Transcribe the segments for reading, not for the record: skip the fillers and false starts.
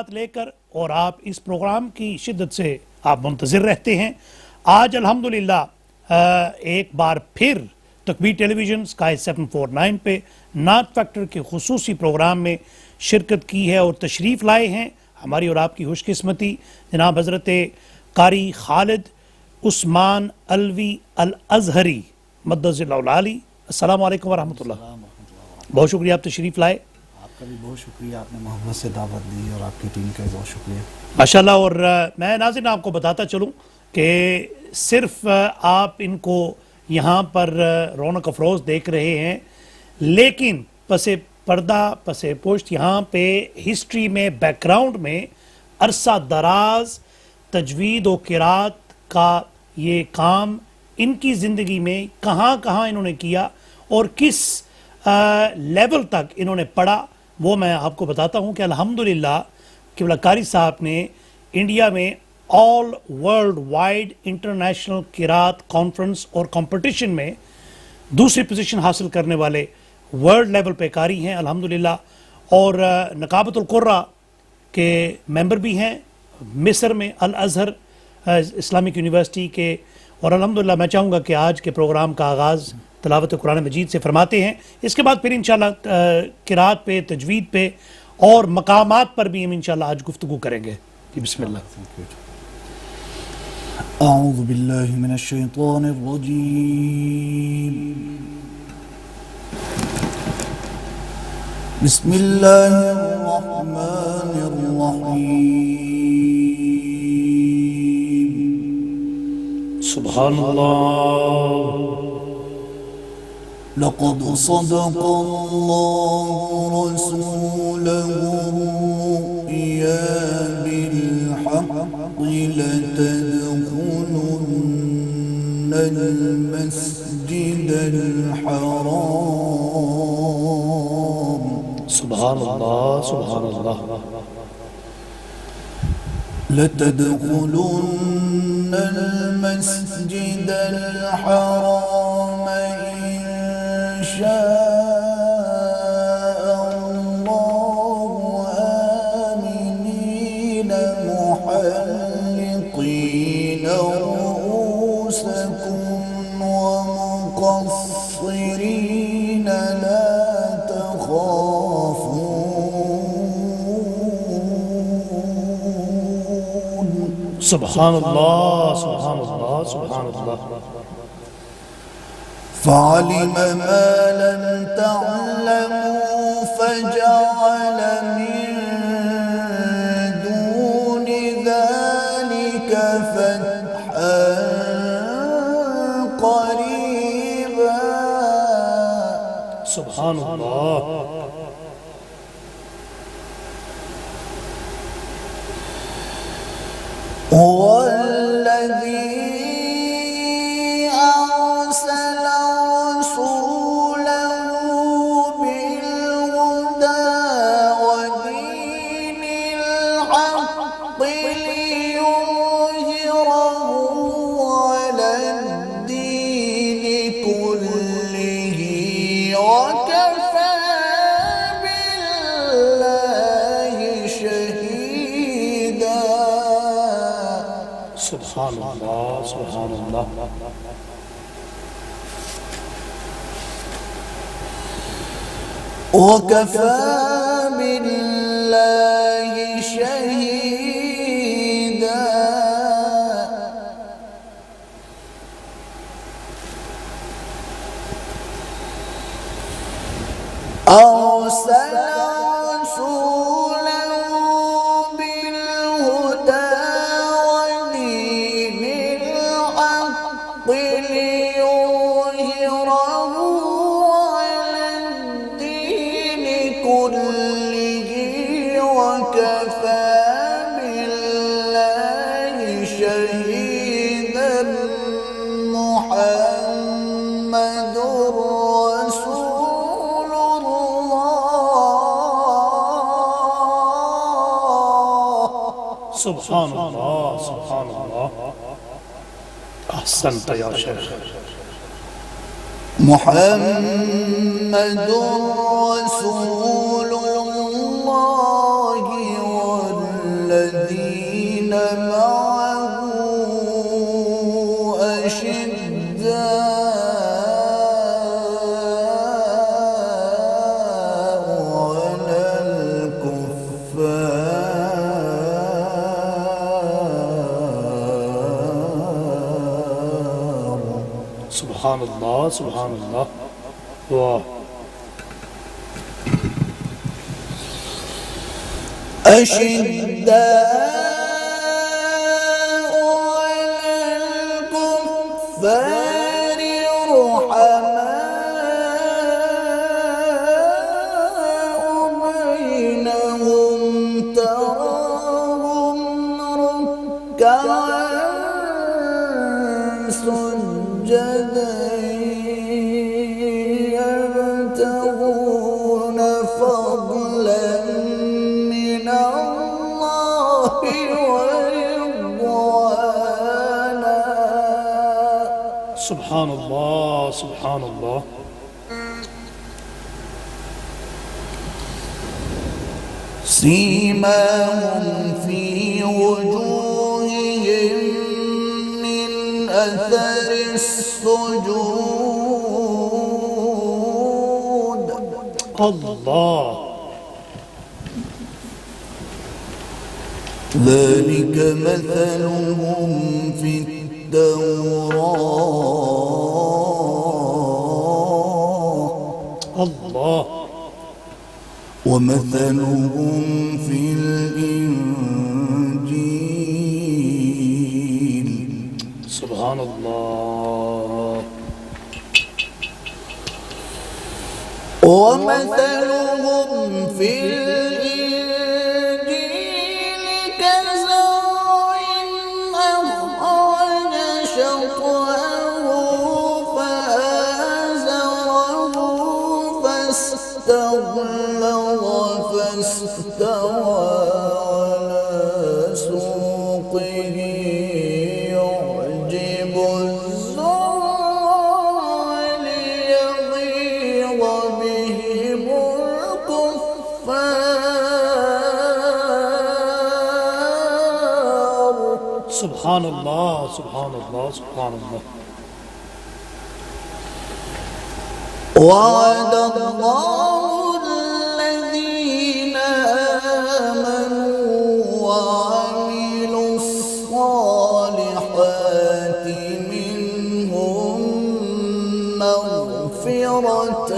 معلومات لے کر اور آپ اس پروگرام کی شدت سے آپ منتظر رہتے ہیں۔ آج الحمدللہ ایک بار پھر تکبیر ٹیلی ویژن اسکائی 749 پہ نعت فیکٹر کے خصوصی پروگرام میں شرکت کی ہے اور تشریف لائے ہیں ہماری اور آپ کی خوش قسمتی جناب حضرت قاری خالد عثمان علوی الازہری مدظ اللہ العالی۔ السلام علیکم ورحمۃ اللہ۔ بہت شکریہ آپ تشریف لائے۔ آپ کا بھی بہت شکریہ، آپ نے محبت سے دعوت دی، اور آپ کی ٹیم کا بہت شکریہ ماشاءاللہ۔ اور میں ناظرین آپ کو بتاتا چلوں کہ صرف آپ ان کو یہاں پر رونق افروز دیکھ رہے ہیں، لیکن پس پردہ پس پشت یہاں پہ ہسٹری میں بیک گراؤنڈ میں عرصہ دراز تجوید و قرات کا یہ کام ان کی زندگی میں کہاں کہاں انہوں نے کیا اور کس لیول تک انہوں نے پڑھا، وہ میں آپ کو بتاتا ہوں کہ الحمدللہ قبلہ قاری صاحب نے انڈیا میں آل ورلڈ وائڈ انٹرنیشنل قرات کانفرنس اور کمپٹیشن میں دوسری پوزیشن حاصل کرنے والے ورلڈ لیول پہ قاری ہیں الحمدللہ، اور نقابۃ القراء کے ممبر بھی ہیں مصر میں الازہر اسلامک یونیورسٹی کے، اور الحمدللہ میں چاہوں گا کہ آج کے پروگرام کا آغاز تلاوت قرآن مجید سے فرماتے ہیں، اس کے بعد پھر انشاءاللہ قرات پہ، تجوید پہ اور مقامات پر بھی ہم انشاءاللہ آج گفتگو کریں گے۔ بسم اللہ۔ اعوذ باللہ من الشیطان الرجیم، بسم اللہ الرحمن الرحیم، سبحان اللہ۔ لقد صدق اللہ رسوله الرؤيا بالحق لتدخلن المسجد الحرام، سبحان اللہ سبحان اللہ۔ لتدخلن المسجد الحرام إن شاء الله آمنين محلقين رؤوسكم ومقصرين لا تخافون، سبحان اللہ سبحان اللہ سبحان اللہ۔ فعلم ما لم تعلموا فجعل من دون ذلك فتحا قريبا، سبحان اللہ۔ هو الذي أرسل رسوله بالهدى ودين الحق ليظهره على الدين كله وكفى بالله شهيدا، سبحان اللہ سبحان اللہ۔ وكفى بالله شهيدا، أرسل رسوله بالهدى ودين الحق ليظهره على الدين كله وكفى بالله شهيدا، محمد رسول الله، سبحان اللہ سبحان اللہ۔ احسنت یا شیخ۔ محمد رسول الله والذين معه سبحان اللہ سبحان اللہ واہ أشداء على الكفار رحماء بينهم تراهم ركعا سجدا يبتغون فضلا من الله ورضوانا سبحان اللہ سبحان اللہ سيماهم في وجوههم من أثر السجود اللہ ذلك مثلهم في التوراة اللہ ومثلهم في الإنجيل سبحان اللہ ومثلهم في الإنجيل كزرع أخرج شطأه فآزره فاستغلظ فاستوى على سوقه يعجب الزرع ليغيظ بهم الكفار سبحان اللہ سبحان اللہ سبحان اللہ وعد الله الذين آمنوا وعملوا الصالحات منهم مغفرة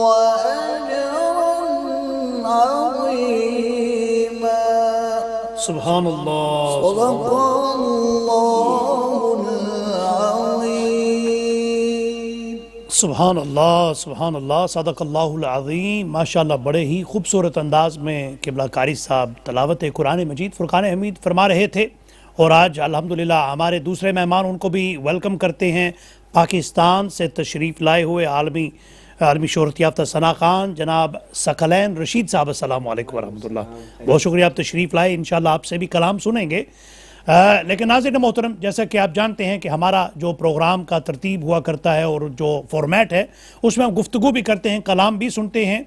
وأجرا عظيما سبحان اللہ صدق الله العظيم سبحان اللہ سبحان اللہ صدق اللہ العظیم ماشاءاللہ بڑے ہی خوبصورت انداز میں قبلہ قاری صاحب تلاوت قرآن مجید فرقان حمید فرما رہے تھے اور آج الحمدللہ ہمارے دوسرے مہمان ان کو بھی ویلکم کرتے ہیں پاکستان سے تشریف لائے ہوئے عالمی شہرت یافتہ ثنا خان جناب ثقلین رشید صاحب السلام علیکم ورحمۃ اللہ بہت شکریہ آپ تشریف لائے انشاءاللہ آپ سے بھی کلام سنیں گے لیکن ناظرین محترم جیسا کہ آپ جانتے ہیں کہ ہمارا جو پروگرام کا ترتیب ہوا کرتا ہے اور جو فارمیٹ ہے اس میں ہم گفتگو بھی کرتے ہیں کلام بھی سنتے ہیں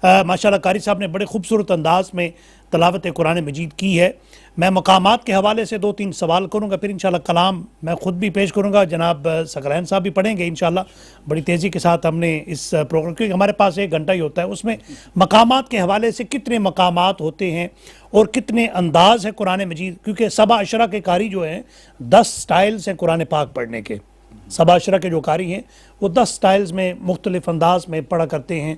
ماشاءاللہ قاری صاحب نے بڑے خوبصورت انداز میں تلاوت قرآن مجید کی ہے میں مقامات کے حوالے سے 2-3 سوال کروں گا پھر انشاءاللہ کلام میں خود بھی پیش کروں گا جناب ثقلین صاحب بھی پڑھیں گے انشاءاللہ بڑی تیزی کے ساتھ ہم نے اس پروگرام کیونکہ ہمارے پاس 1 گھنٹہ ہی ہوتا ہے اس میں مقامات کے حوالے سے کتنے مقامات ہوتے ہیں اور کتنے انداز ہے قرآن مجید کیونکہ 7 عشرہ کے قاری جو ہیں 10 سٹائلز ہیں قرآن پاک پڑھنے کے 7 عشرہ کے جو قاری ہیں وہ 10 سٹائلز میں مختلف انداز میں پڑھا کرتے ہیں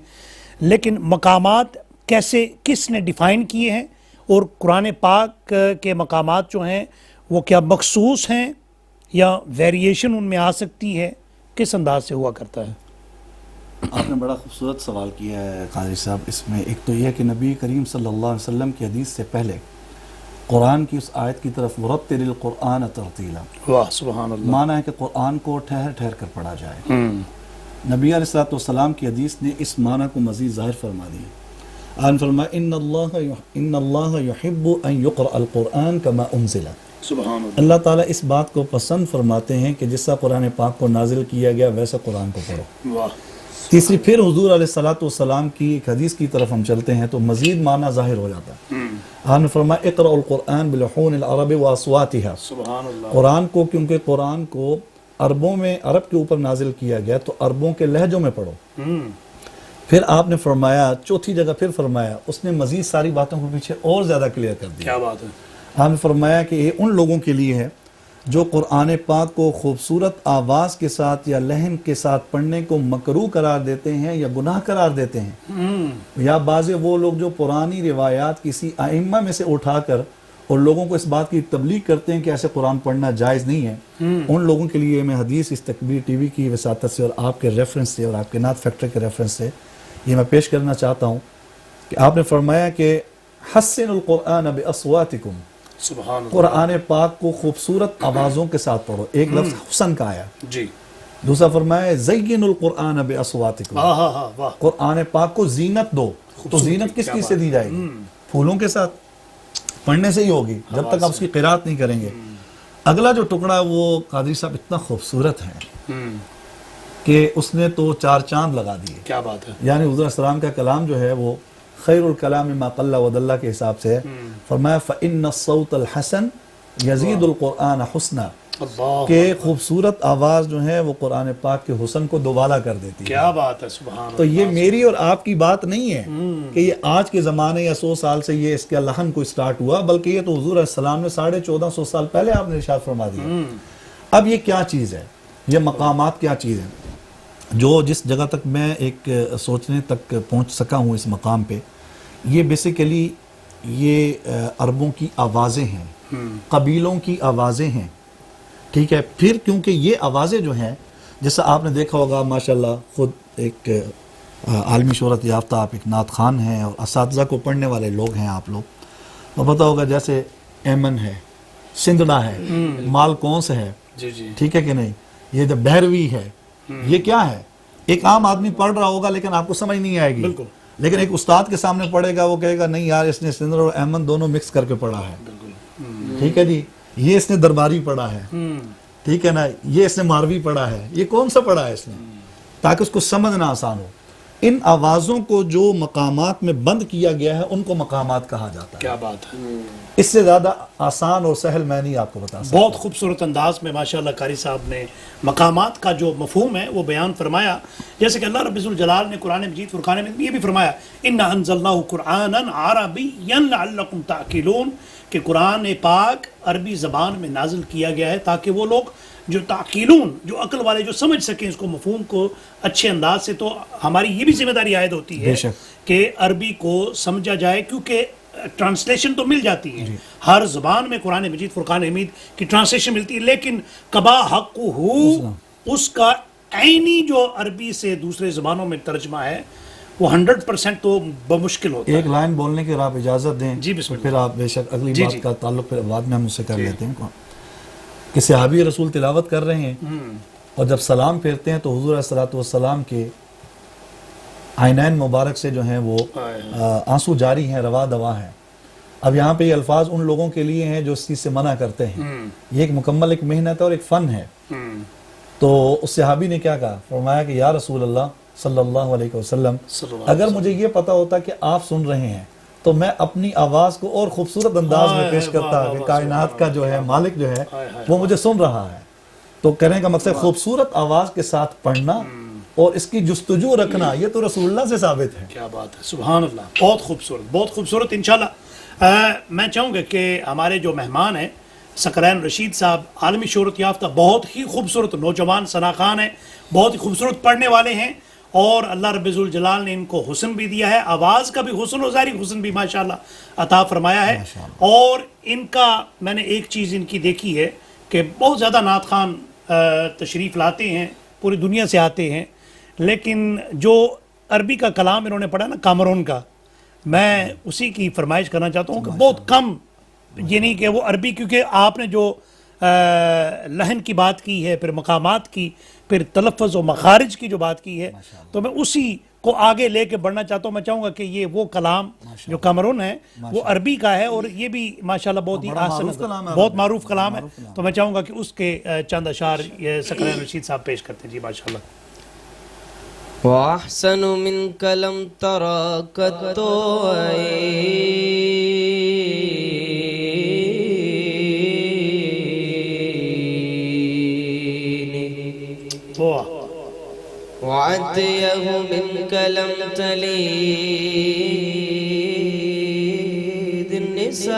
لیکن مقامات کیسے کس نے ڈیفائن کیے ہیں اور قرآن پاک کے مقامات جو ہیں وہ کیا مخصوص ہیں یا ویریشن ان میں آ سکتی ہے کس انداز سے ہوا کرتا ہے آپ نے بڑا خوبصورت سوال کیا ہے قاری صاحب اس میں ایک تو یہ کہ نبی کریم صلی اللہ علیہ وسلم کی حدیث سے پہلے قرآن کی اس آیت کی طرف ورتل القرآن ترتیلا واہ سبحان اللہ معنی ہے کہ قرآن کو ٹھہر ٹھہر کر پڑھا جائے نبی علیہ السلام کی حدیث نے اس معنی کو مزید ظاہر فرما دیا آن فرمایا ان اللہ یحب ان یقرأ القرآن کما انزل سبحان اللہ اللہ تعالیٰ اس بات کو پسند فرماتے ہیں کہ جس طرح قرآن پاک کو نازل کیا گیا ویسا قرآن کو پڑھو واہ تیسری پھر حضور علیہ الصلوۃ والسلام کی ایک حدیث کی طرف ہم چلتے ہیں تو مزید معنی ظاہر ہو جاتا ہے. آپ نے فرمایا اقرأ القرآن بلحون العرب واصواتها. سبحان اللہ. قرآن کو کیونکہ قرآن کو عربوں میں عرب کے اوپر نازل کیا گیا تو عربوں کے لہجوں میں پڑھو. پھر آپ نے فرمایا چوتھی جگہ پھر فرمایا اس نے مزید ساری باتوں کو پیچھے اور زیادہ کلیئر کر دیا. کیا بات ہے. آپ نے فرمایا کہ یہ ان لوگوں کے لیے ہے جو قرآن پاک کو خوبصورت آواز کے ساتھ یا لحن کے ساتھ پڑھنے کو مکروہ قرار دیتے ہیں یا گناہ قرار دیتے ہیں، یا بعض وہ لوگ جو پرانی روایات کسی ائمہ میں سے اٹھا کر اور لوگوں کو اس بات کی تبلیغ کرتے ہیں کہ ایسے قرآن پڑھنا جائز نہیں ہے. ان لوگوں کے لیے میں حدیث اس تکبیر ٹی وی کی وساطت سے اور آپ کے ریفرنس سے اور آپ کے نعت فیکٹر کے ریفرنس سے یہ میں پیش کرنا چاہتا ہوں کہ آپ نے فرمایا کہ حسن القرآن باصواتکم. سبحان اللہ. قرآن پاک کو خوبصورت آوازوں کے ساتھ پڑھو. ایک لفظ حسن کا آیا. جی. دوسرا فرمایا زین القرآن باصواتکم. واہ. قرآن پاک کو زینت دو. تو زینت کس چیز سے دی جائے گی؟ پھولوں کے ساتھ پڑھنے سے ہی ہوگی جب تک آپ اس کی قرات نہیں کریں گے. اگلا جو ٹکڑا وہ قادری صاحب اتنا خوبصورت ہے کہ اس نے تو 4 چاند لگا دیے. کیا بات ہے. یعنی حضور السلام کا کلام جو ہے وہ خیر الکلام ما قل ودل کے حساب سے ہے. فرمایا فإن الصوت الحسن یزید القرآن حسنا. کہ خوبصورت آواز جو ہے وہ قرآن پاک کے حسن کو دوبالا کر دیتی ہے. کیا بات ہے. سبحان اللہ. تو یہ میری اور آپ کی بات نہیں ہے کہ یہ آج کے زمانے یا 100 سال سے یہ اس کے لحن کو اسٹارٹ ہوا، بلکہ یہ تو حضور علیہ السلام نے 1450 سال پہلے آپ نے ارشاد فرما دیا. اب یہ کیا چیز ہے، یہ مقامات کیا چیز ہے جو جس جگہ تک میں ایک سوچنے تک پہنچ سکا ہوں اس مقام پہ، یہ بیسیکلی یہ عربوں کی آوازیں ہیں، قبیلوں کی آوازیں ہیں. ٹھیک ہے. پھر کیونکہ یہ آوازیں جو ہیں جیسا آپ نے دیکھا ہوگا ماشاءاللہ خود ایک عالمی شہرت یافتہ آپ ایک نعت خان ہیں اور اساتذہ کو پڑھنے والے لوگ ہیں آپ لوگ، تو پتہ ہوگا جیسے ایمن ہے، سندھڑا ہے، مالکونس ہے. جی جی. ٹھیک ہے کہ نہیں. یہ جو بہروی ہے یہ کیا ہے؟ ایک عام آدمی پڑھ رہا ہوگا لیکن آپ کو سمجھ نہیں آئے گی. بالکل. لیکن ایک استاد کے سامنے پڑھے گا وہ کہے گا نہیں یار اس نے سندھڑ اور ایمن دونوں مکس کر کے پڑھا ہے. ٹھیک ہے جی. یہ اس نے درباری پڑھا ہے. ٹھیک ہے نا. یہ اس نے ماروی پڑھا ہے. یہ کون سا پڑھا ہے اس نے، تاکہ اس کو سمجھنا آسان ہو. ان آوازوں کو جو مقامات میں بند کیا گیا ہے ان کو مقامات کہا جاتا ہے. کیا بات ہے. اس سے زیادہ آسان اور سہل میں نہیں آپ کو بتا سکتا. بہت خوبصورت انداز میں ماشاءاللہ قاری صاحب نے مقامات کا جو مفہوم ہے وہ بیان فرمایا. جیسے کہ اللہ رب الجلال نے قرآن مجید فرقان میں یہ بھی فرمایا اِنَّا أَنزَلْنَاهُ قُرْآنًا عَرَبِيًّا لَعَلَّكُمْ تَعْقِلُونَ، کہ قرآن پاک عربی زبان میں نازل کیا گیا ہے تاکہ وہ لوگ جو تعقیلون، جو عقل والے، جو سمجھ سکیں اس کو مفہوم کو اچھے انداز سے. تو ہماری یہ بھی ذمہ داری عائد ہوتی ہے کہ عربی کو سمجھا جائے، کیونکہ ٹرانسلیشن تو مل جاتی ہے ہر زبان میں. قرآن مجید فرقان حمید کی ٹرانسلیشن ملتی ہے، لیکن قبا حقہ اس کا عینی جو عربی سے دوسرے زبانوں میں ترجمہ ہے وہ 100% تو بمشکل ہوتا ہے. ایک لائن بولنے کی آپ اجازت دیں جی بسم اللہ. پھر آپ بے شک اگلی بات کا تعلق پھر بعد میں ہم اس سے کر لیتے ہیں. کہ صحابی رسول تلاوت کر رہے ہیں اور جب سلام پھیرتے ہیں تو حضور علیہ الصلوۃ والسلام کے عینین مبارک سے جو ہیں وہ آنسو جاری ہیں، روا دوا ہیں. اب یہاں پہ یہ الفاظ ان لوگوں کے لیے ہیں جو اس چیز سے منع کرتے ہیں. یہ ایک مکمل ایک محنت ہے اور ایک فن ہے. تو اس صحابی نے کیا کہا؟ فرمایا کہ یا رسول اللہ صلی اللہ علیہ وسلم، اگر مجھے یہ پتا ہوتا کہ آپ سن رہے ہیں تو میں اپنی آواز کو اور خوبصورت انداز میں پیش کرتا کہ کائنات کا جو ہے مالک جو ہے وہ مجھے سن رہا ہے. تو کہنے کا مقصد خوبصورت آواز کے ساتھ پڑھنا اور اس کی جستجو رکھنا یہ تو رسول اللہ سے ثابت ہے. کیا بات ہے. سبحان اللہ. بہت خوبصورت، بہت خوبصورت. انشاءاللہ میں چاہوں گا کہ ہمارے جو مہمان ہیں ثقلین رشید صاحب، عالمی شہرت یافتہ بہت ہی خوبصورت نوجوان ثناخان ہیں، بہت ہی خوبصورت پڑھنے والے ہیں، اور اللہ رب الجلال نے ان کو حسن بھی دیا ہے، آواز کا بھی حسن و ظاہری حسن بھی ماشاءاللہ عطا فرمایا ہے. اور ان کا میں نے ایک چیز ان کی دیکھی ہے کہ بہت زیادہ نعت خان تشریف لاتے ہیں، پوری دنیا سے آتے ہیں، لیکن جو عربی کا کلام انہوں نے پڑھا نا کامرون کا، میں اسی کی فرمائش کرنا چاہتا ہوں کہ بہت کم، یعنی کہ وہ عربی، کیونکہ آپ نے جو لہن کی بات کی ہے، پھر مقامات کی، پھر تلفظ و مخارج کی جو بات کی ہے، تو میں اسی کو آگے لے کے بڑھنا چاہتا ہوں. میں چاہوں گا کہ یہ وہ کلام جو کامرون ہے وہ عربی کا ہے، اور یہ بھی ماشاءاللہ بہت ہی آسان، بہت معروف کلام ہے. تو میں چاہوں گا کہ اس کے چند اشعار ثقلین رشید صاحب پیش کرتے ہیں. جی ماشاءاللہ. وأحسن منك لم ترى قط عيني وعطيه منك لم تلد النساء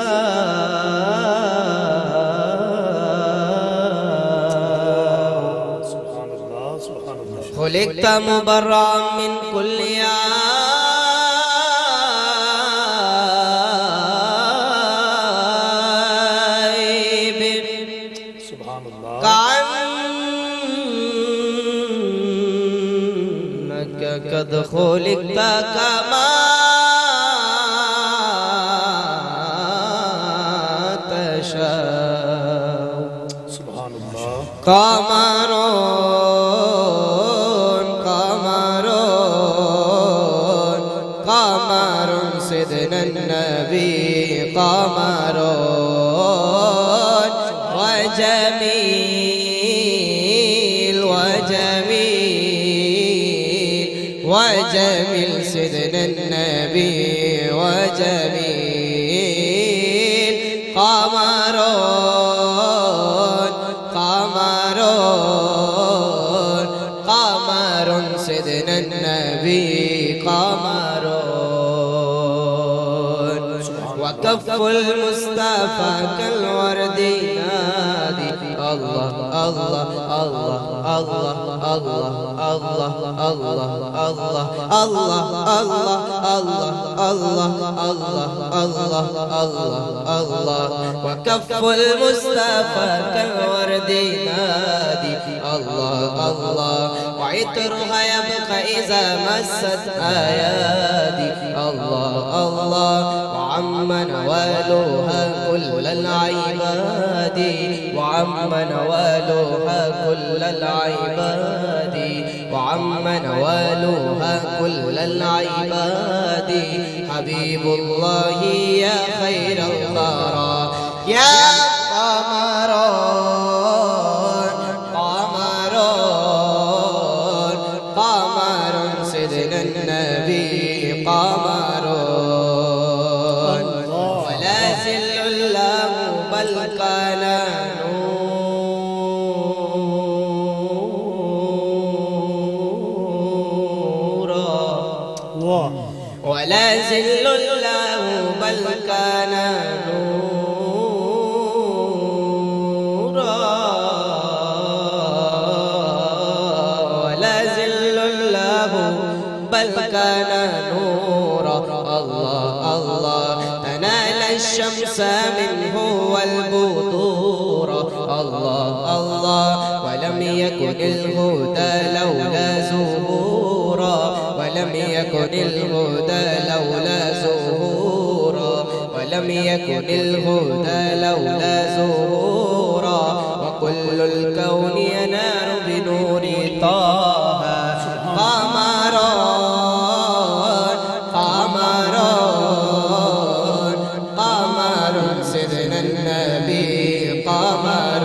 سبحان اللہ سبحان اللہ خلقت مبرأ من كل عيب سبحان اللہ كأنك قد خلقت كما تشاء سبحان اللہ قمر سيدنا النبي قمر وجميل سيدنا النبي وجميل قمر سيدنا النبي قمر وكف المصطفى كالورد ينادي الله الله الله الله الله الله الله الله الله الله الله الله الله الله الله وكف المصطفى كالورد ينادي الله الله وعطرها يبقى إذا مست أيادي الله الله وعم نوالها كل العباد وعم نوالها كل العباد وعم نوالها كل العباد حبيب الله يا خير الورى يا قمر سيدنا النبي قمر ولا زل الله بل كان نورا ولا زل الله بل كان نورا ولا زل الله بل كان نورا الله الله تنال الشمس منه والبدور الله الله ولم يكن الهدى لولا زهورا ولم يكن الهدى لولا زهورا ولم يكن الهدى لولا زهورا وكل الكون ينار بنور طه قمر سيدنا النبي قمر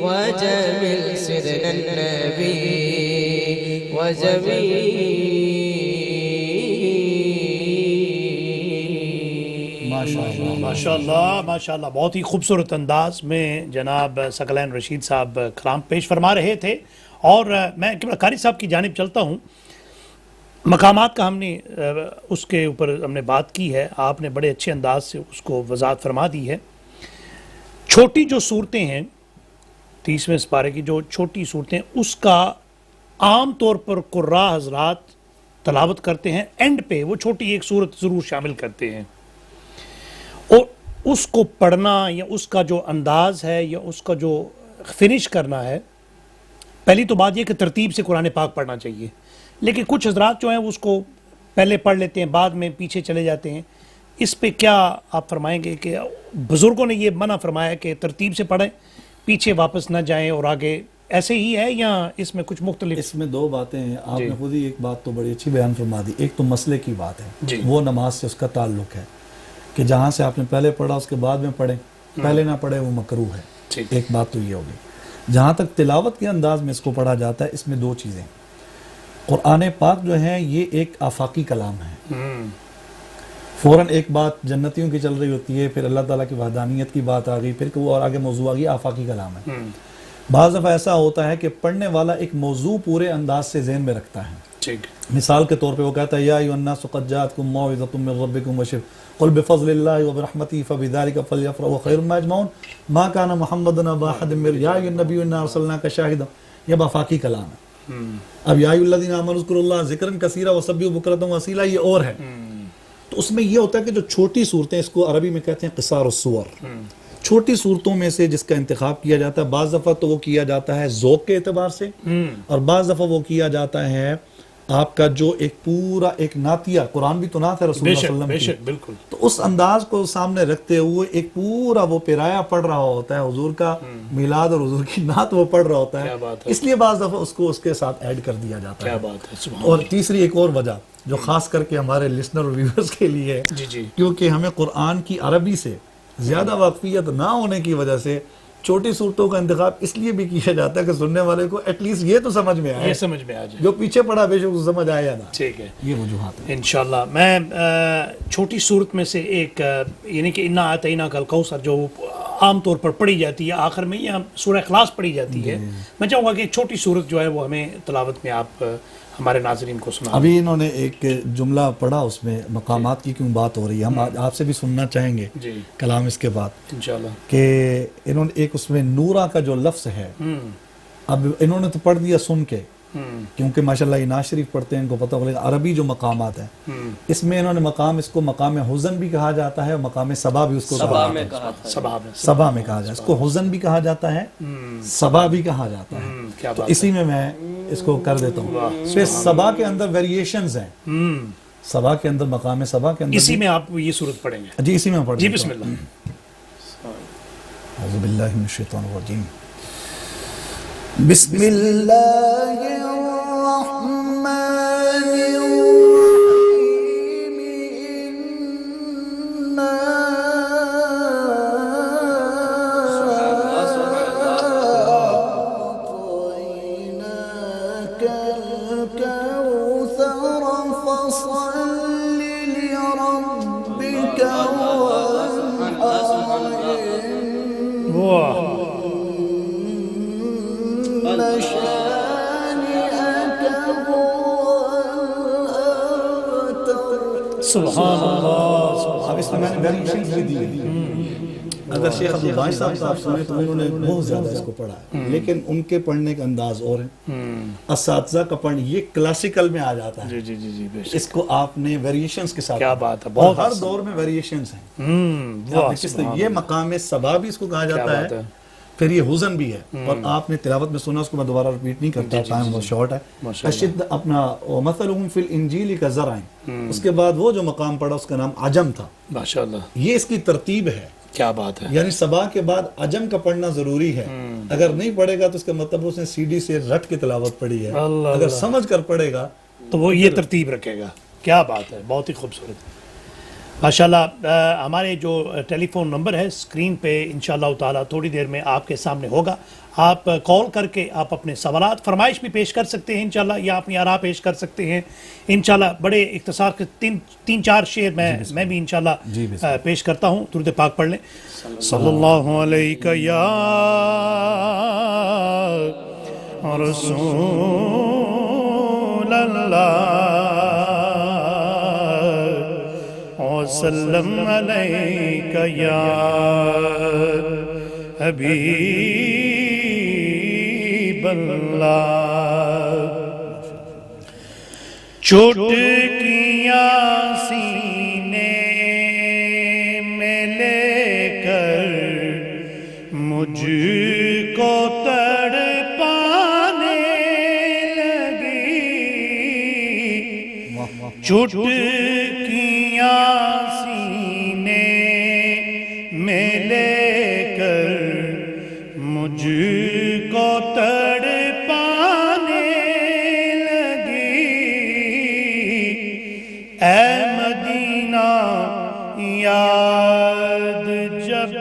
وجميل سيدنا النبي وجميل ماشاءاللہ ماشاءاللہ بہت ہی خوبصورت انداز میں جناب ثقلین رشید صاحب کلام پیش فرما رہے تھے، اور میں قاری صاحب کی جانب چلتا ہوں۔ مقامات کا ہم نے اس کے اوپر ہم نے بات کی ہے، آپ نے بڑے اچھے انداز سے اس کو وضاحت فرما دی ہے۔ چھوٹی جو صورتیں ہیں 30ویں سپارے کی جو چھوٹی صورتیں، اس کا عام طور پر قراء حضرات تلاوت کرتے ہیں، اینڈ پہ وہ چھوٹی ایک صورت ضرور شامل کرتے ہیں، اور اس کو پڑھنا یا اس کا جو انداز ہے یا اس کا جو فنش کرنا ہے، پہلی تو بات یہ کہ ترتیب سے قرآن پاک پڑھنا چاہیے، لیکن کچھ حضرات جو ہیں اس کو پہلے پڑھ لیتے ہیں، بعد میں پیچھے چلے جاتے ہیں۔ اس پہ کیا آپ فرمائیں گے کہ بزرگوں نے یہ منع فرمایا کہ ترتیب سے پڑھیں، پیچھے واپس نہ جائیں اور آگے، ایسے ہی ہے یا اس میں کچھ مختلف؟ اس میں دو باتیں ہیں، آپ نے خود ہی ایک بات تو بڑی اچھی بیان فرما دی۔ ایک تو مسئلے کی بات ہے، وہ نماز سے اس کا تعلق ہے کہ جہاں سے آپ نے پہلے پڑھا اس کے بعد میں پڑھیں، پہلے نہ پڑھے وہ مکروہ ہے. ٹھیک. ایک بات تو یہ ہوگی. جہاں تک تلاوت کے انداز میں اس کو پڑھا جاتا ہے، اس میں دو چیزیں. قرآن پاک جو ہے یہ ایک آفاقی کلام ہے. فوراً ایک بات جنتیوں کی چل رہی ہوتی ہے، پھر اللہ تعالیٰ کی وحدانیت کی بات آ گئی، پھر وہ اور آگے موضوع آ گئی. آفاقی کلام ہے. بعض دفعہ ایسا ہوتا ہے کہ پڑھنے والا ایک موضوع پورے انداز سے ذہن میں رکھتا ہے. ٹھیک. مثال کے طور پہ وہ کہتا ہے یا ایھا الناس قد جاءتکم موعظۃ من ربکم وشفاء قل بفضل اللہ وبرحمتہ فبذلک فلیفرحوا خیر مما یجمعون ما کان محمد ابا احد من یا ایھا النبی انا ارسلناک شاہدا. یہ آفاقی کلام ہے. اب یا ایھا الذین آمنوا اذکروا اللہ ذکرا کثیرا وسبحوہ بکرۃ واصیلا یہ اور ہے. تو اس میں یہ ہوتا ہے کہ جو چھوٹی صورتیں، اس کو عربی میں کہتے ہیں قصار السور، چھوٹی صورتوں میں سے جس کا انتخاب کیا جاتا ہے. بعض دفعہ تو وہ کیا جاتا ہے ذوق کے اعتبار سے، اور بعض دفعہ وہ کیا جاتا ہے آپ کا جو ایک پورا ایک نعتیہ، قرآن بھی تو نعت ہے رسول اللہ صلی اللہ علیہ وسلم کی، بالکل. تو اس انداز کو سامنے رکھتے ہوئے ایک پورا وہ پیرایا پڑھ رہا ہوتا ہے، حضور کا میلاد اور حضور کی نعت وہ پڑھ رہا ہوتا ہے. اس لیے بعض دفعہ اس کو اس کے ساتھ ایڈ کر دیا جاتا ہے. کیا بات ہے. اور تیسری ایک اور وجہ جو خاص کر کے ہمارے لسنر اور ویورز کے لیے ہے، جی کیونکہ ہمیں قرآن کی عربی سے زیادہ واقفیت نہ ہونے کی وجہ سے چھوٹی صورتوں کا انتخاب اس لیے بھی کیا جاتا ہے کہ سننے والے کو ایٹ لیسٹ یہ تو سمجھ میں آئے، یہ سمجھ میں آ جائے. جو پیچھے پڑا بے شک سمجھ آیا نا. ٹھیک ہے. یہ وجوہات ہیں. انشاءاللہ میں چھوٹی صورت میں سے ایک یعنی کہ انا اعطیناک الکوثر جو عام طور پر پڑھی جاتی ہے آخر میں، یا سورہ اخلاص پڑھی جاتی ہے، میں چاہوں گا کہ ایک چھوٹی صورت جو ہے وہ ہمیں تلاوت میں آپ ہمارے ناظرین کو سنا. ابھی انہوں نے ایک جملہ پڑھا، اس میں مقامات کی کیوں بات ہو رہی ہے، ہم آپ سے بھی سننا چاہیں گے جی کلام اس کے بعد، انشاءاللہ. کہ انہوں نے ایک اس میں نورا کا جو لفظ ہے، اب انہوں نے تو پڑھ دیا سن کے، کیونکہ ماشاءاللہ یہ ناز شریف پڑھتے ہیں، ان کو پتہ ہوگا عربی جو مقامات ہیں، اس میں انہوں نے مقام، اس کو مقام حزن بھی کہا جاتا ہے، اور مقام صبا بھی اس کو صبا کہا میں جاتا کہا ہے. تھا. صبا میں کہا جاتا ہے، اس کو حزن بھی کہا جاتا ہے، صبا بھی کہا جاتا ہے. تو اسی میں اس کو کر دیتا ہوں. پھر صبا کے اندر ویریشنز ہیں، صبا کے اندر مقام صبا کے اندر اسی میں آپ یہ صورت پڑھیں گے. جی اسی میں پڑھ جی بسم اللہ. اعوذ باللہ من الشیطان الرجیم. بسم اللہ الرحمن الرحیم. أعطيناك الكوثر فصل لربك وانحر سبحان اللہ. اب اس میں میں نے ویریشنز بھی دی. اگر شیخ عبدالباقی صاحب آپ سنیں تو انہوں نے بہت زیادہ اس کو پڑھا ہے، لیکن ان کے پڑھنے کا انداز اور ہے. اساتذہ کا پڑھنا یہ کلاسیکل میں آ جاتا ہے. جی جی جی. اس کو آپ نے ویریشنز کے ساتھ، کیا بات ہے. اور ہر دور میں ویریشنز ہیں. یہ مقام صبا بھی اس کو کہا جاتا ہے، پھر یہ حزن بھی ہے. اور آپ نے تلاوت میں سنا، اس کو میں دوبارہ ریپیٹ نہیں کرتا، ٹائم بہت شارٹ ہے. اشد اپنا ومثلهم فی الانجیل کزرع، اس کے بعد وہ جو مقام پڑھا اس کا نام عجم تھا. ماشاءاللہ. یہ اس کی ترتیب ہے. کیا بات ہے. یعنی صبا کے بعد عجم کا پڑھنا ضروری ہے. اگر نہیں پڑھے گا تو اس کا مطلب اس نے سی ڈی سے رٹ کے تلاوت پڑھی ہے. اگر سمجھ کر پڑھے گا تو وہ یہ ترتیب رکھے گا. کیا بات ہے. بہت ہی خوبصورت. ماشاءاللہ. ہمارے جو ٹیلی فون نمبر ہے اسکرین پہ انشاءاللہ تعالیٰ تھوڑی دیر میں آپ کے سامنے ہوگا. آپ کال کر کے آپ اپنے سوالات فرمائش بھی پیش کر سکتے ہیں انشاءاللہ، یا اپنی آراء پیش کر سکتے ہیں انشاءاللہ. بڑے اختصار کے تین چار شعر میں بھی انشاءاللہ پیش کرتا ہوں. درود پاک پڑھ لیں. صلی اللہ علیہ یا رسول اللہ وسلم علیک یا حبیب اللہ. چٹکیاں سینے میں لے کر مجھ کو تڑپانے لگی. چٹکیاں سینے میں لے کر مجھ کو تڑپانے لگی. اے مدینہ یاد جب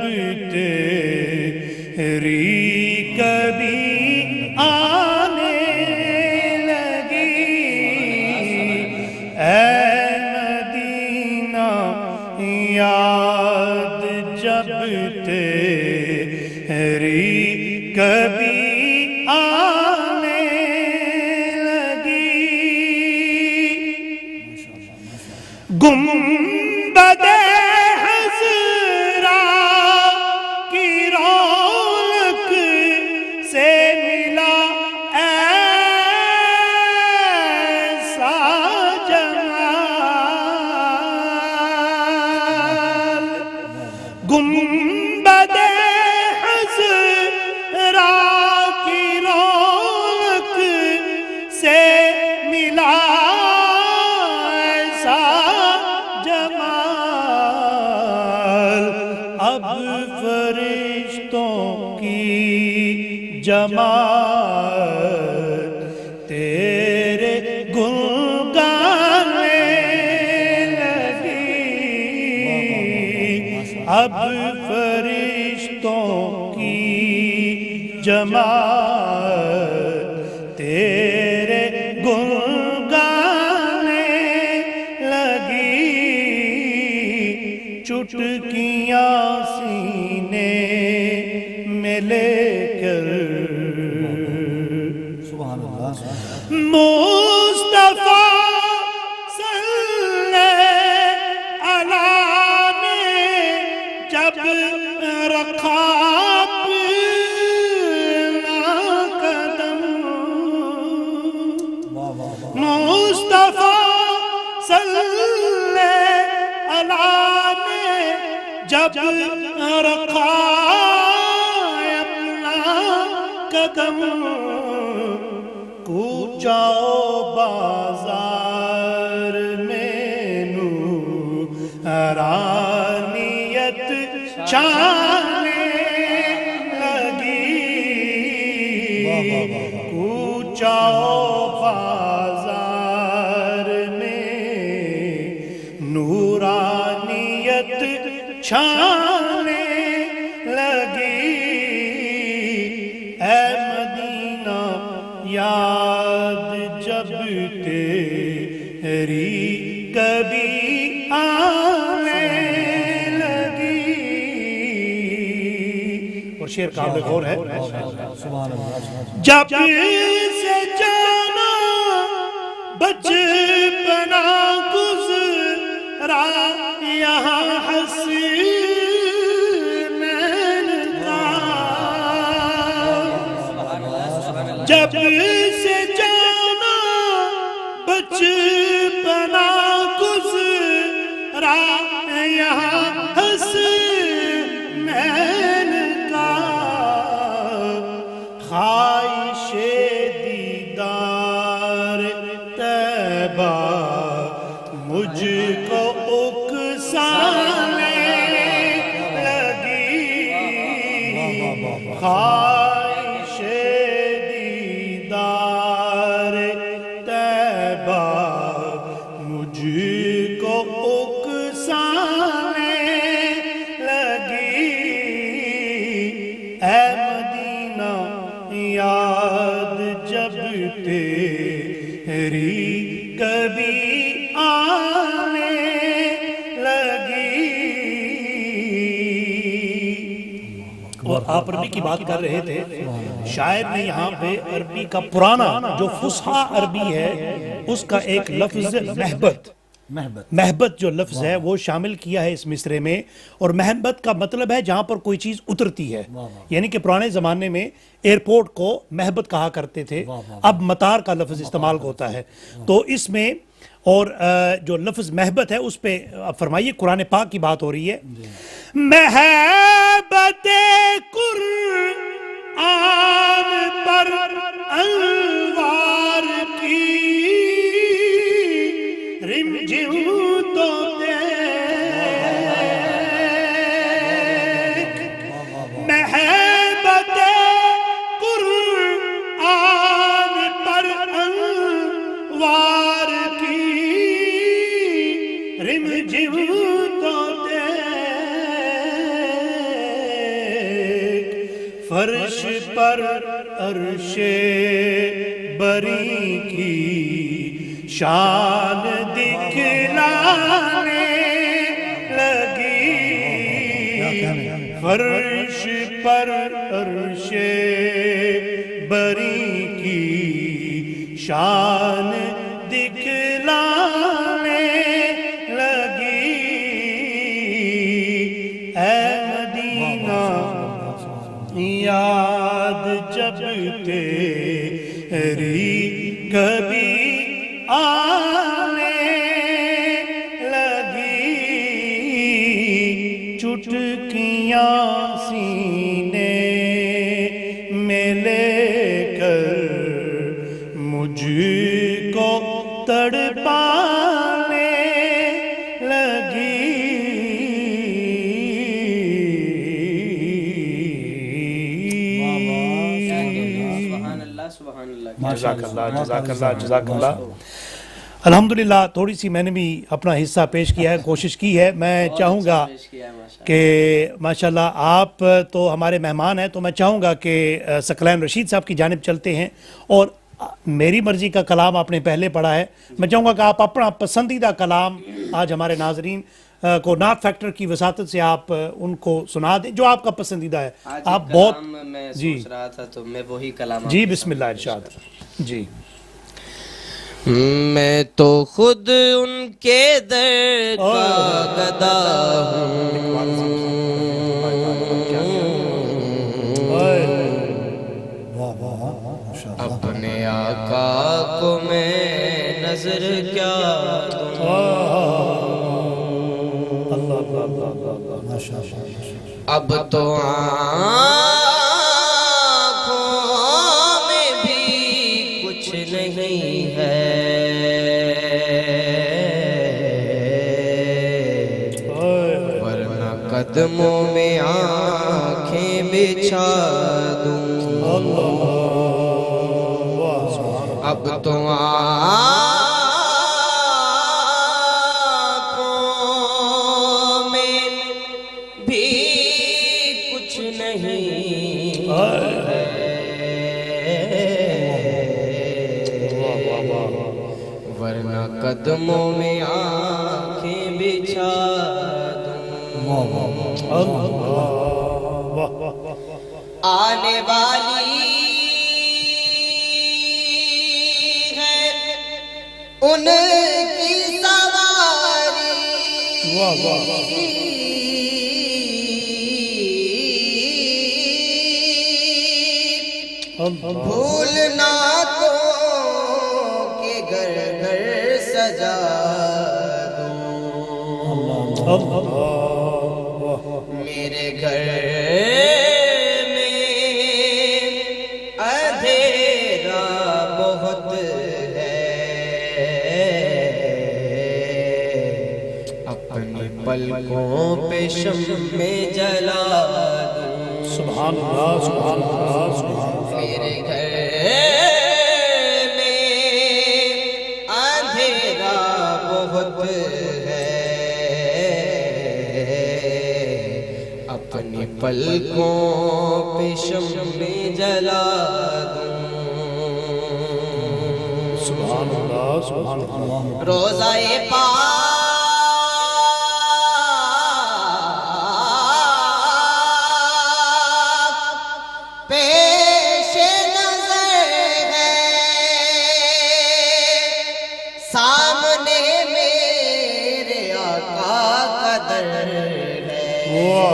گنبد حضرا کی رونق سے ملا ایسا جمال گنبد حضرا کی رونق سے ملا اب فرشتوں کی جماعت تیرے گن گانے لگی اب فرشتوں کی جماعت تیرے گن گانے لگی چٹکیاں سینے میں لے کر سبحان اللہ مصطفیٰ صلی اللہ نے جب رکھا اپنا قدم مصطفیٰ صلی اللہ نے جب رکھا اپنا قدم کوچا بازار میں نورانیت چھانے لگی کوچا بازار میں نورانیت چھانے لگی اے مدینہ یاد جب تیری کبھی آنے لگی اور شعر قابل غور ہے سبحان اللہ جب سے جانا بچپنا گزرا یہاں حسینین کا جب سے جانا بچپنا گزرا یہاں حسینین کا خواہش دیدار طیبہ مجھ کو اکسانے لگی خواہش دیدار طیبہ مجھ کو اکسانے لگی اے مدینہ یاد جب تیری کبھی آنے لگی اور آپ عربی کی بات کر رہے تھے شاعر نے یہاں پہ عربی کا پرانا جو فصحی عربی ہے اس کا ایک لفظ محبت جو لفظ ہے وہ شامل کیا ہے اس مصرے میں اور محبت کا مطلب ہے جہاں پر کوئی چیز اترتی ہے یعنی کہ پرانے زمانے میں ایئرپورٹ کو محبت کہا کرتے تھے اب مطار کا لفظ استعمال ہوتا ہے تو اس میں اور جو لفظ محبت ہے اس پہ فرمائیے قرآن پاک کی بات ہو رہی ہے محبت قرآن پر انوار کی رمجھم تو دیکھ محبت قرآن پر انوار کی رمجھم تو دیکھ فرش پر عرش بری کی شان دکھلانے لگی فرش پر عرش بری کی شان دکھلانے کبھی آنے لگی چٹکیاں سینے میں لے کر مجھ کو تڑپانے لگی سبحان اللہ جزاک اللہ جزاک اللہ جزاک اللہ الحمدللہ تھوڑی سی میں نے بھی اپنا حصہ پیش کیا ہے کوشش کی ہے میں چاہوں گا کہ ماشاءاللہ آپ تو ہمارے مہمان ہیں تو میں چاہوں گا کہ ثقلین رشید صاحب کی جانب چلتے ہیں اور میری مرضی کا کلام آپ نے پہلے پڑھا ہے میں چاہوں گا کہ آپ اپنا پسندیدہ کلام آج ہمارے ناظرین کو نعت فیکٹر کی وساطت سے آپ ان کو سنا دیں جو آپ کا پسندیدہ ہے آپ بہت میں جی سوچ رہا تھا تو میں وہی کلام جی بسم اللہ ارشاد جی میں تو خود ان کے در کا گدا اپنے آقا کو میں نظر کیا دوں اب تو آنکھوں میں بھی کچھ نہیں ہے ورنہ قدموں میں آنکھیں بچھا دوں اب تو آنکھوں میں بھی کچھ نہیں ہے ورنہ قدموں میں آنکھیں بچھا دوں آنے والی ان کی سواری بھولنا تو کہ گھر گھر سجا دوں میرے گھر میں اندھیرا بہت پلکوں پہ شمع جلا دوں سبحان اللہ سبحان اللہ سبحان اللہ میرے گھر میں اندھیرا بہت ہے اپنی پلکوں پہ شمع جلا دوں سبحان اللہ سبحان اللہ روزہ پاک پیش نظر ہے سامنے میرے آقا کا در ہے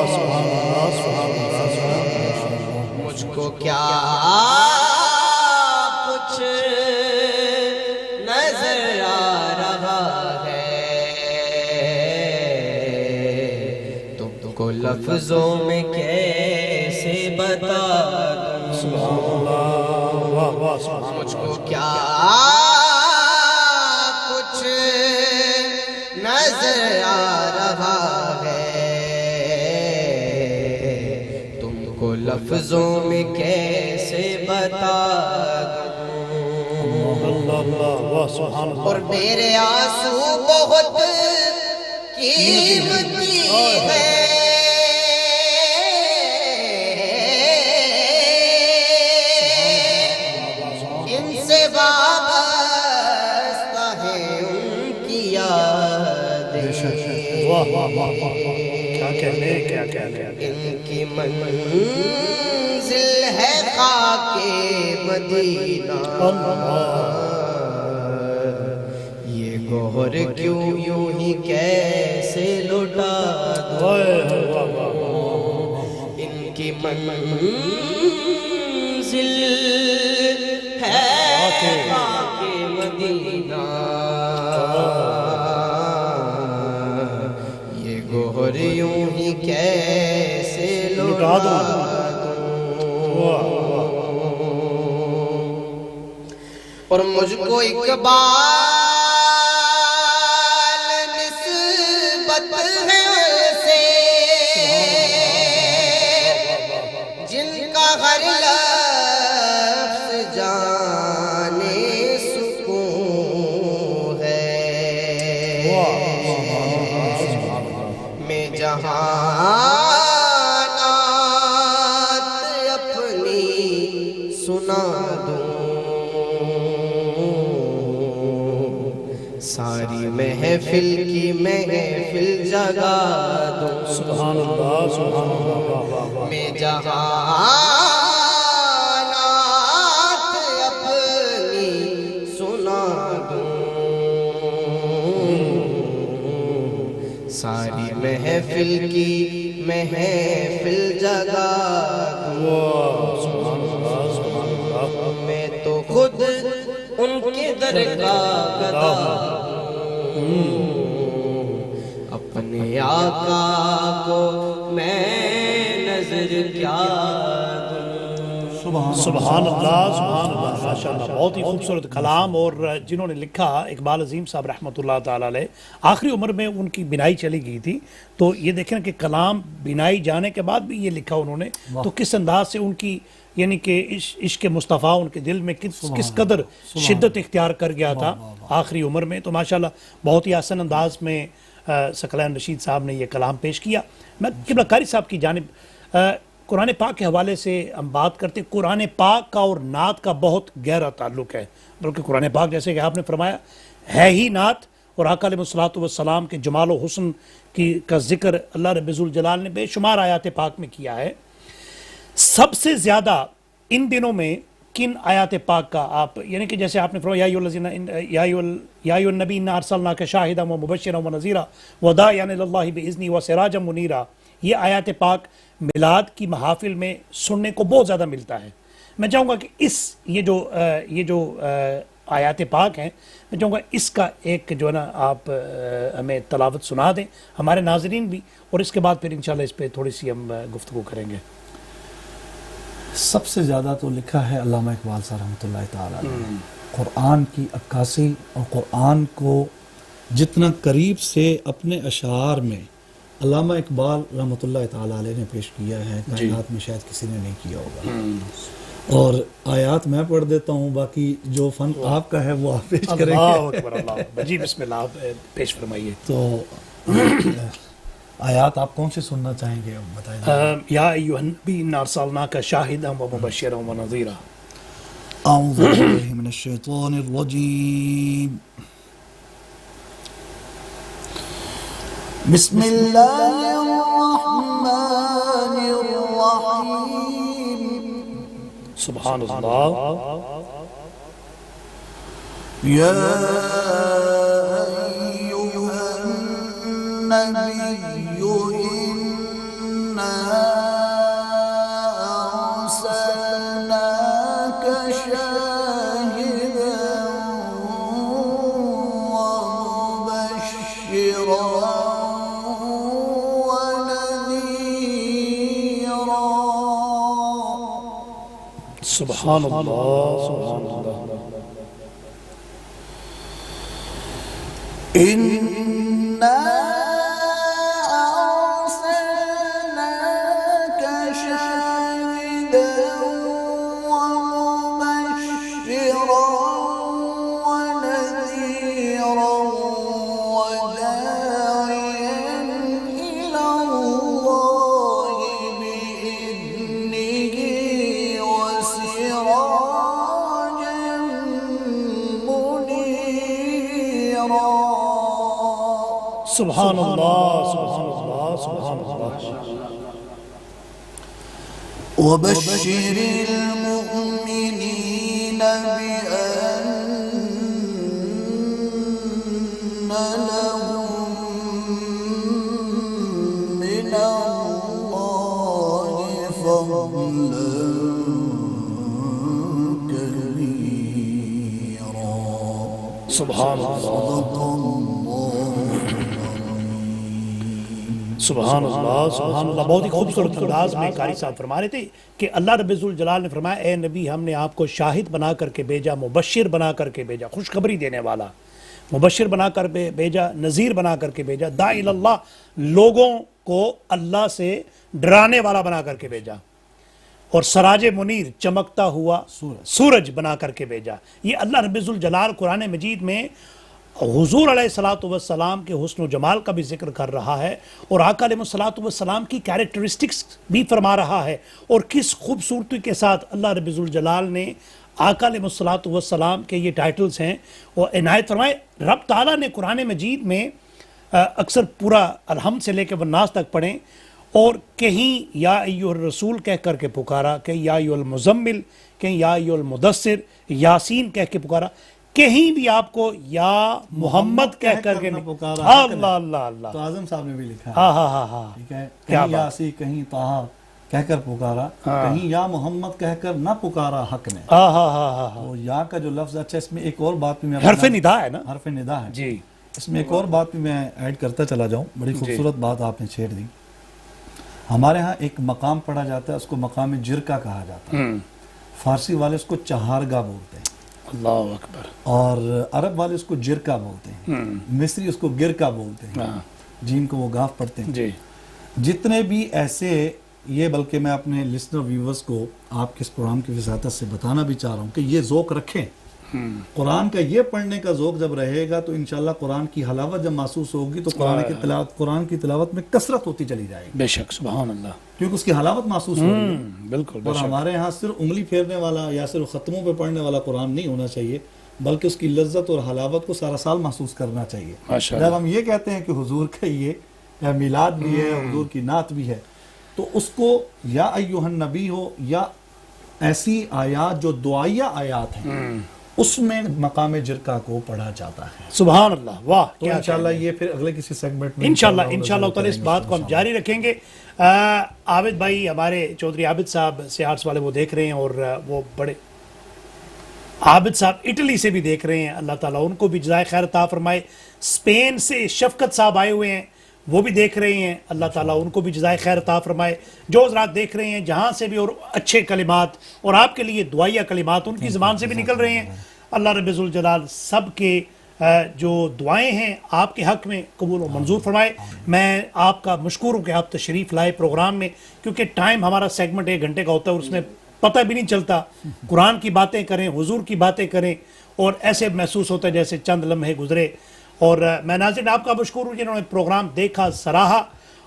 سبحان اللہ سبحان اللہ مجھ کو کیا کچھ نظر آ رہا ہے تم کو لفظوں میں کیسے بتا مجھ کو کیا کچھ نظر آ رہا ہے تم کو لفظوں میں کیسے بتا دوں اور میرے آنسو بہت قیمتی ہے ان کی منزل ہے خاک مدینہ یہ گوہر کیوں یوں ہی کیسے لٹا دوں ان کی منزل ہے خاک مدینہ یہ گوہر یوں ہی کیسے لٹا دوں اور مجھ کو اقبال نسبت ہے سے جن کا ہر لفظ جانے سکون ہے میں جہانات اپنی سنا دوں ساری محفل کی محفل جگا دوں سبحان اللہ سبحان اللہ میں جہانات اپنی سنا دوں ساری محفل کی محفل جگا دوں میں تو خود ان کے در کا گدا اپنے آقا کو میں نظر کیا دوں سبحان اللہ سبحان اللہ ماشاءاللہ بہت ہی خوبصورت کلام اور جنہوں نے لکھا اقبال عظیم صاحب رحمۃ اللہ تعالی علیہ آخری عمر میں ان کی بینائی چلی گئی تھی تو یہ دیکھیں کہ کلام بینائی جانے کے بعد بھی یہ لکھا انہوں نے تو کس انداز سے ان کی یعنی کہ عشق مصطفیٰ ان کے دل میں کس قدر شدت اختیار کر گیا تھا آخری عمر میں تو ماشاءاللہ بہت ہی آسان انداز میں ثقلین رشید صاحب نے یہ کلام پیش کیا میں قبلہ قاری صاحب کی جانب قرآن پاک کے حوالے سے ہم بات کرتے ہیں قرآن پاک کا اور نعت کا بہت گہرا تعلق ہے بلکہ قرآن پاک جیسے کہ آپ نے فرمایا ہے ہی نعت اور آقا علیہ الصلوۃ والسلام کے جمال و حسن کا ذکر اللہ رب ذوالجلال نے بے شمار آیات پاک میں کیا ہے سب سے زیادہ ان دنوں میں کن آیات پاک کا آپ یعنی کہ جیسے آپ نے فرمایا یا ایھا النبی انا ارسلناک شاہدا ومبشرا ونذیرا وداعیا الی اللہ باذنہ وسراجا منیرا یہ آیات پاک میلاد کی محافل میں سننے کو بہت زیادہ ملتا ہے میں چاہوں گا کہ یہ جو آیات پاک ہیں میں چاہوں گا اس کا ایک جو ہے نا آپ ہمیں تلاوت سنا دیں ہمارے ناظرین بھی اور اس کے بعد پھر انشاءاللہ اس پہ تھوڑی سی ہم گفتگو کریں گے سب سے زیادہ تو لکھا ہے علامہ اقبال صاحب رحمۃ اللہ تعالیٰ علیہ قرآن کی عکاسی اور قرآن کو جتنا قریب سے اپنے اشعار میں علامہ اقبال رحمۃ اللہ تعالیٰ علیہ نے پیش کیا ہے کائنات میں شاید کسی نے نہیں کیا ہوگا اور آیات میں پڑھ دیتا ہوں باقی جو فن آپ کا ہے وہ آپ پیش کریں گے جی بسم اللہ پیش فرمائیے تو آیات آپ کون سے سننا چاہیں گے بتائیں یا ایھا النبی انا ارسلناک شاہدا ومبشرا ونذیرا اعوذ باللہ من الشیطان الرجیم بسم اللہ الرحمن الرحیم سبحان اللہ یا ایھا النبی انا ارسلناک شاہدا ومبشرا سبحان اللہ سبحان اللہ انا ارسلناک شاہدا ومبشرا ونذیرا وداعیا الی اللہ بإذنہ وسراجا منیرا سبحان اللہ سبحان اللہ سبحان اللہ وبشر المؤمنین بأن لهم من اللہ فضلا کبیرا سبحان سبحان اللہ سبحان اللہ. بہت ہی خوبصورت انداز میں قاری صاحب فرما رہے تھے کہ اللہ رب الجلال نے فرمایا اے نبی ہم نے آپ کو شاہد بنا کر کے بھیجا، مبشر بنا کر کے بھیجا، خوشخبری دینے والا، مبشر بنا کر بھیجا، نذیر بنا کر کے بھیجا، داعی اللہ، لوگوں کو اللہ سے ڈرانے والا بنا کر کے بھیجا، اور سراج منیر، چمکتا ہوا سورج بنا کر کے بھیجا. یہ اللہ رب الجلال قرآن مجید میں حضور علیہ الصلوۃ والسلام کے حسن و جمال کا بھی ذکر کر رہا ہے، اور آقا علیہ الصلوۃ والسلام کی کیریکٹرسٹکس بھی فرما رہا ہے، اور کس خوبصورتی کے ساتھ اللہ رب الجلال نے آقا علیہ الصلوۃ والسلام کے یہ ٹائٹلز ہیں وہ عنایت فرمائے. رب تعالیٰ نے قرآن مجید میں اکثر پورا الحمد سے لے کے والناس تک پڑھیں، اور کہیں یا ایھا الرسول کہہ کر کے پکارا، کہیں یا ایھا المزمل، کہیں یا ایھا المدثر، یاسین کہہ کے پکارا، کہیں بھی آپ کو یا محمد کہہ کر کے پکارا. اللہ اللہ اللہ. تو اعظم صاحب نے بھی لکھا ہے، ہاں ہاں ہاں ہاں ٹھیک ہے، کہیں یاسی کہیں طٰہٰ کہہ کر پکارا، کہیں یا محمد کہہ کر نہ پکارا حق نے. ہاں ہاں ہاں ہاں. تو یا کا جو لفظ، اچھا اس میں ایک اور بات بھی میں حرف ندا ہے نا، حرف ندا ہے جی. اس میں ایک اور بات بھی میں ایڈ کرتا چلا جاؤں، بڑی خوبصورت بات آپ نے چھیڑ دی. ہمارے ہاں ایک مقام پڑھا جاتا ہے، اس کو مقام جرکا کہا جاتا ہے. فارسی والے اس کو چہارگاہ بولتے ہیں، اللہ اکبر، اور عرب والے اس کو جرکا بولتے ہیں، مصری اس کو گرکا بولتے ہیں، جیم کو وہ گاف پڑھتے ہیں. جی. جتنے بھی ایسے، یہ بلکہ میں اپنے لسنر ویورز کو آپ کے اس پروگرام کی وساطت سے بتانا بھی چاہ رہا ہوں کہ یہ ذوق رکھیں. قرآن کا یہ پڑھنے کا ذوق جب رہے گا تو انشاءاللہ قرآن کی حلاوت جب محسوس ہوگی تو قرآن کی تلاوت میں کثرت ہوتی چلی جائے گی، بے شک، سبحان اللہ، کیونکہ اس کی حلاوت محسوس ہو رہی ہے. بالکل. اور ہمارے ہاں صرف انگلی پھیرنے والا یا صرف ختموں پہ پڑھنے والا قرآن نہیں ہونا چاہیے، بلکہ اس کی لذت اور حلاوت کو سارا سال محسوس کرنا چاہیے. جب ہم یہ کہتے ہیں کہ حضور کا یہ میلاد بھی ہے، حضور کی نعت بھی ہے، تو اس کو یا ایھا النبی ہو یا ایسی آیات جو دعائیہ آیات ہیں اس میں مقام جرکا کو پڑھا جاتا ہے. سبحان اللہ، واہ. تو انشاءاللہ یہ پھر اگلے کسی سیگمنٹ میں انشاءاللہ تعالی اس بات کو ہم جاری رکھیں گے. عابد بھائی ہمارے چودھری عابد صاحب سیاحت والے وہ دیکھ رہے ہیں، اور وہ بڑے عابد صاحب اٹلی سے بھی دیکھ رہے ہیں، اللہ تعالیٰ ان کو بھی جزائے خیر عطا فرمائے. اسپین سے شفقت صاحب آئے ہوئے ہیں، وہ بھی دیکھ رہے ہیں، اللہ تعالیٰ ان کو بھی جزائے خیر عطا فرمائے. جو حضرات دیکھ رہے ہیں جہاں سے بھی، اور اچھے کلمات اور آپ کے لیے دعائیہ کلمات ان کی زبان سے بھی نکل رہے ہیں، اللہ رب الجلال سب کے جو دعائیں ہیں آپ کے حق میں قبول و منظور فرمائے. میں آپ کا مشکور ہوں کہ آپ تشریف لائے پروگرام میں، کیونکہ ٹائم ہمارا سیگمنٹ 1 گھنٹے کا ہوتا ہے اور اس میں پتہ بھی نہیں چلتا. قرآن کی باتیں کریں، حضور کی باتیں کریں، اور ایسے محسوس ہوتا ہے جیسے چند لمحے گزرے. اور میں ناظرین آپ کا مشکور ہوں جنہوں نے پروگرام دیکھا، سراہا،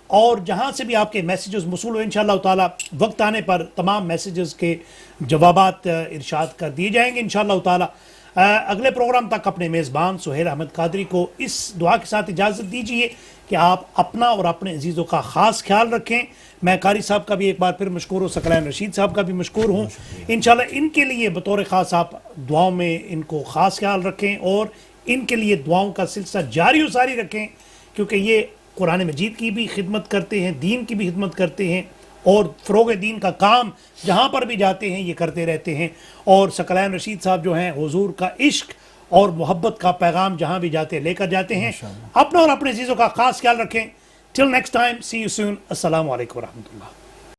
اور جہاں سے بھی آپ کے میسیجز موصول ہوئے انشاءاللہ تعالیٰ وقت آنے پر تمام میسیجز کے جوابات ارشاد کر دیے جائیں گے انشاءاللہ تعالیٰ. اگلے پروگرام تک اپنے میزبان سہیل احمد قادری کو اس دعا کے ساتھ اجازت دیجیے کہ آپ اپنا اور اپنے عزیزوں کا خاص خیال رکھیں. میں قاری صاحب کا بھی ایک بار پھر مشکور ہوں، ثقلین رشید صاحب کا بھی مشکور ہوں. انشاءاللہ ان کے لیے بطور خاص آپ دعاؤں میں ان کو خاص خیال رکھیں، اور ان کے لیے دعاؤں کا سلسلہ جاری و ساری رکھیں، کیونکہ یہ قرآن مجید کی بھی خدمت کرتے ہیں، دین کی بھی خدمت کرتے ہیں، اور فروغ دین کا کام جہاں پر بھی جاتے ہیں یہ کرتے رہتے ہیں. اور ثقلین رشید صاحب جو ہیں حضور کا عشق اور محبت کا پیغام جہاں بھی جاتے لے کر جاتے ہیں. اپنا اور اپنے عزیزوں کا خاص خیال رکھیں. Till next time, see you soon. السلام علیکم ورحمۃ اللہ.